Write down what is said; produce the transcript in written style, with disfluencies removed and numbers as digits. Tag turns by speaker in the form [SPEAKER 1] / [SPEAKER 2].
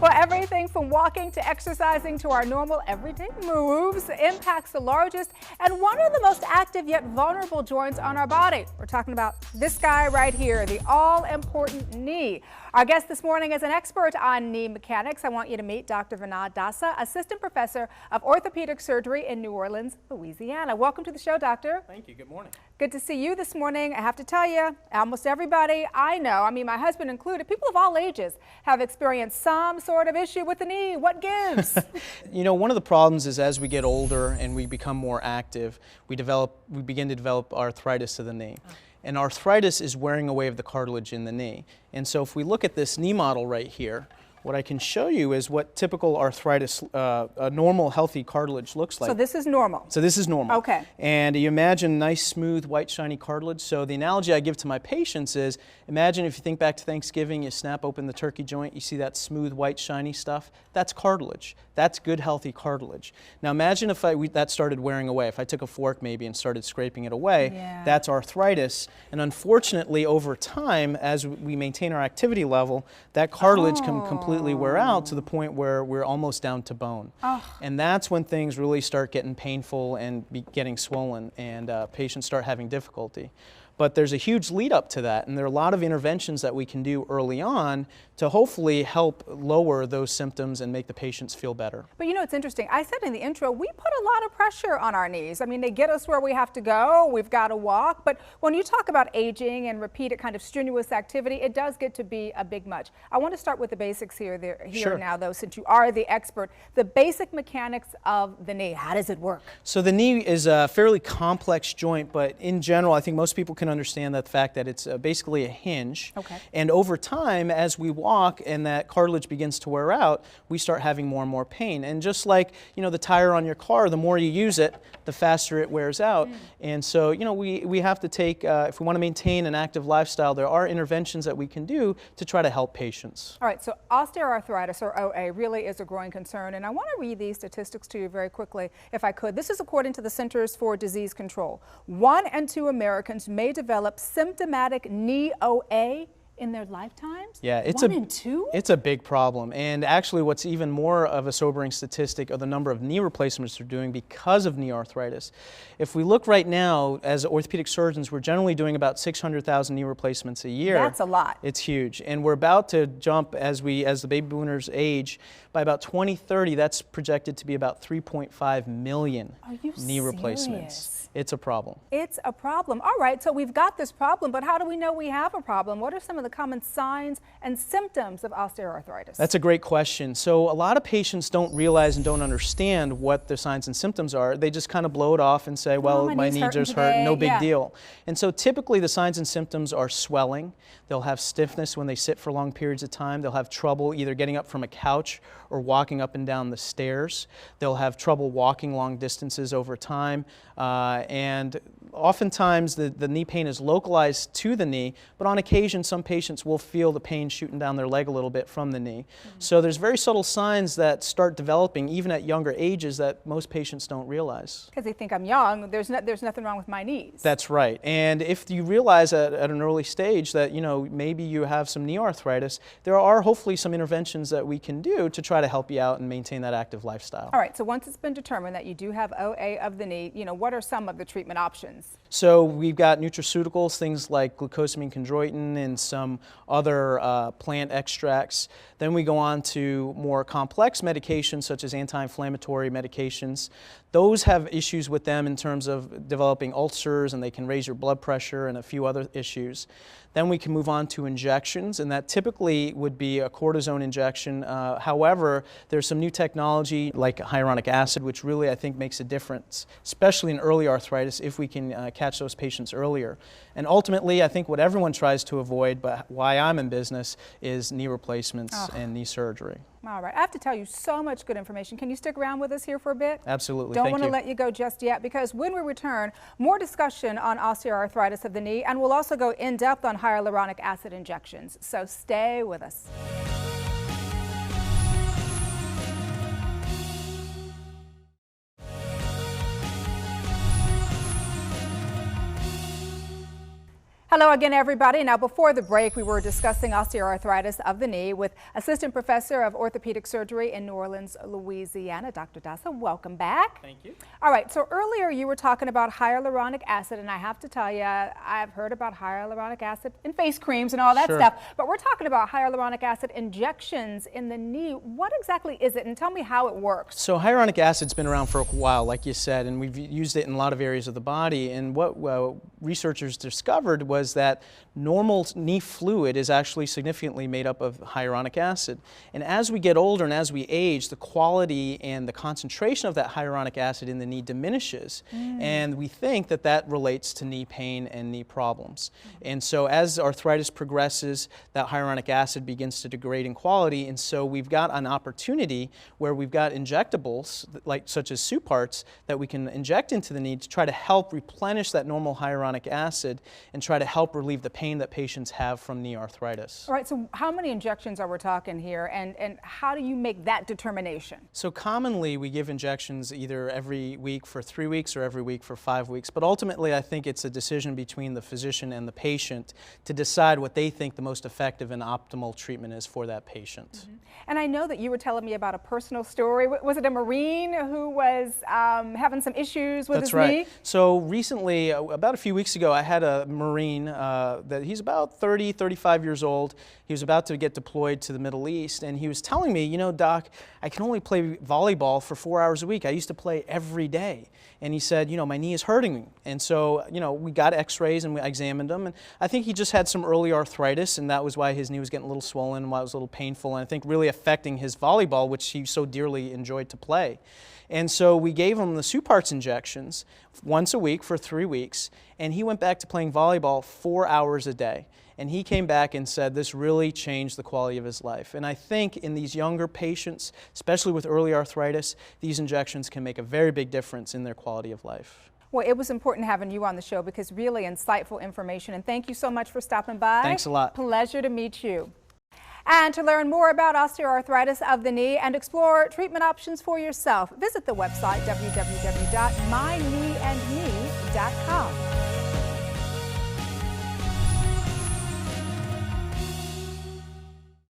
[SPEAKER 1] Well, everything from walking to exercising to our normal everyday moves impacts the largest and one of the most active yet vulnerable joints on our body. We're talking about this guy right here, the all-important knee. Our guest this morning is an expert on knee mechanics. I want you to meet Dr. Vinod Dasa, Assistant Professor of Orthopedic Surgery in New Orleans, Louisiana. Welcome to the show, Doctor.
[SPEAKER 2] Thank you. Good morning.
[SPEAKER 1] Good to see you this morning. I have to tell you, almost everybody I know, my husband included, people of all ages have experienced some sort of issue with the knee. What gives?
[SPEAKER 2] You know, one of the problems is as we get older and we become more active, we begin to develop arthritis of the knee. And arthritis is wearing away of the cartilage in the knee. And so if we look at this knee model right here, what I can show you is what typical arthritis, a normal healthy cartilage looks like.
[SPEAKER 1] So this is normal?
[SPEAKER 2] So this is normal.
[SPEAKER 1] Okay.
[SPEAKER 2] And you imagine nice, smooth, white, shiny cartilage. So the analogy I give to my patients is, imagine if you think back to Thanksgiving, you snap open the turkey joint, you see that smooth, white, shiny stuff. That's cartilage. That's good, healthy cartilage. Now imagine if that started wearing away. If I took a fork maybe and started scraping it away, that's arthritis. And unfortunately, over time, as we maintain our activity level, that cartilage can completely wear out to the point where we're almost down to bone. And that's when things really start getting painful and getting swollen, and patients start having difficulty. But there's a huge lead up to that, and there are a lot of interventions that we can do early on to hopefully help lower those symptoms and make the patients feel better.
[SPEAKER 1] But you know, it's interesting. I said in the intro, we put a lot of pressure on our knees. They get us where we have to go. We've got to walk. But when you talk about aging and repeated kind of strenuous activity, it does get to be a big much. I want to start with the basics here now, though, since you are the expert. The basic mechanics of the knee. How does it work?
[SPEAKER 2] So the knee is a fairly complex joint, but in general, I think most people can understand that the fact that it's basically a hinge.
[SPEAKER 1] Okay.
[SPEAKER 2] And over time, as we walk and that cartilage begins to wear out, we start having more and more pain. And just like, you know, the tire on your car, the more you use it, the faster it wears out. And so, you know, we have to take, if we want to maintain an active lifestyle, there are interventions that we can do to try to help patients.
[SPEAKER 1] All right, so osteoarthritis, or OA, really is a growing concern. And I want to read these statistics to you very quickly, if I could. This is according to the Centers for Disease Control. 1 in 2 Americans may develop symptomatic knee OA in their lifetimes?
[SPEAKER 2] Yeah, it's
[SPEAKER 1] 1 in 2?
[SPEAKER 2] It's a big problem. And actually what's even more of a sobering statistic are the number of knee replacements they're doing because of knee arthritis. If we look right now, as orthopedic surgeons, we're generally doing about 600,000 knee replacements a year.
[SPEAKER 1] That's a lot.
[SPEAKER 2] It's huge. And we're about to jump as the baby boomers age. By about 2030, that's projected to be about 3.5 million knee replacements. It's a problem.
[SPEAKER 1] It's a problem. All right, so we've got this problem, but how do we know we have a problem? What are some of the common signs and symptoms of osteoarthritis?
[SPEAKER 2] That's a great question. So a lot of patients don't realize and don't understand what the signs and symptoms are. They just kind of blow it off and say, well, my knee just hurt, no big deal. And so typically the signs and symptoms are swelling. They'll have stiffness when they sit for long periods of time. They'll have trouble either getting up from a couch or walking up and down the stairs. They'll have trouble walking long distances over time. And oftentimes the knee pain is localized to the knee, but on occasion some patients will feel the pain shooting down their leg a little bit from the knee. So there's very subtle signs that start developing even at younger ages that most patients don't realize.
[SPEAKER 1] Because they think I'm young, there's nothing wrong with my knees.
[SPEAKER 2] That's right. And if you realize at an early stage that, you know, maybe you have some knee arthritis, there are hopefully some interventions that we can do to try to help you out and maintain that active lifestyle.
[SPEAKER 1] All right, so once it's been determined that you do have OA of the knee, you know, what are some of the treatment options?
[SPEAKER 2] So we've got nutraceuticals, things like glucosamine chondroitin and some other plant extracts. Then we go on to more complex medications such as anti-inflammatory medications. Those have issues with them in terms of developing ulcers, and they can raise your blood pressure and a few other issues. Then we can move on to injections, and that typically would be a cortisone injection. However, there's some new technology like hyaluronic acid, which really I think makes a difference, especially in early arthritis if we can catch those patients earlier. And ultimately, I think what everyone tries to avoid, but why I'm in business, is knee replacements and knee surgery.
[SPEAKER 1] All right, I have to tell you so much good information. Can you stick around with us here for a bit?
[SPEAKER 2] Absolutely.
[SPEAKER 1] Don't want to let you go just yet, because when we return, more discussion on osteoarthritis of the knee, and we'll also go in depth on hyaluronic acid injections. So stay with us. Hello again, everybody. Now, before the break, we were discussing osteoarthritis of the knee with Assistant Professor of Orthopedic Surgery in New Orleans, Louisiana, Dr. Dasa. Welcome back.
[SPEAKER 2] Thank you.
[SPEAKER 1] All right, so earlier you were talking about hyaluronic acid, and I have to tell you, I've heard about hyaluronic acid in face creams and all that stuff, but we're talking about hyaluronic acid injections in the knee. What exactly is it, and tell me how it works?
[SPEAKER 2] So hyaluronic acid's been around for a while, like you said, and we've used it in a lot of areas of the body, and what researchers discovered was that normal knee fluid is actually significantly made up of hyaluronic acid. And as we get older and as we age, the quality and the concentration of that hyaluronic acid in the knee diminishes. And we think that that relates to knee pain and knee problems. And so as arthritis progresses, that hyaluronic acid begins to degrade in quality. And so we've got an opportunity where we've got injectables, such as SUPARTZ, that we can inject into the knee to try to help replenish that normal hyaluronic acid and try to help relieve the pain that patients have from knee arthritis.
[SPEAKER 1] All right, so how many injections are we talking here, and how do you make that determination?
[SPEAKER 2] So commonly we give injections either every week for 3 weeks or every week for 5 weeks, but ultimately I think it's a decision between the physician and the patient to decide what they think the most effective and optimal treatment is for that patient.
[SPEAKER 1] And I know that you were telling me about a personal story. Was it a Marine who was having some issues with his knee?
[SPEAKER 2] That's right. So recently, about a few weeks ago, I had a Marine that he's about 30, 35 years old. He was about to get deployed to the Middle East, and he was telling me, you know, Doc, I can only play volleyball for 4 hours a week. I used to play every day. And he said, you know, my knee is hurting me. And so, you know, we got x-rays and I examined him, and I think he just had some early arthritis, and that was why his knee was getting a little swollen and why it was a little painful, and I think really affecting his volleyball, which he so dearly enjoyed to play. And so we gave him the SUPARTZ injections once a week for 3 weeks, and he went back to playing volleyball 4 hours a day. And he came back and said this really changed the quality of his life. And I think in these younger patients, especially with early arthritis, these injections can make a very big difference in their quality of life.
[SPEAKER 1] Well, it was important having you on the show because really insightful information. And thank you so much for stopping by.
[SPEAKER 2] Thanks a lot.
[SPEAKER 1] Pleasure to meet you. And to learn more about osteoarthritis of the knee and explore treatment options for yourself, visit the website www.mykneeandknee.com.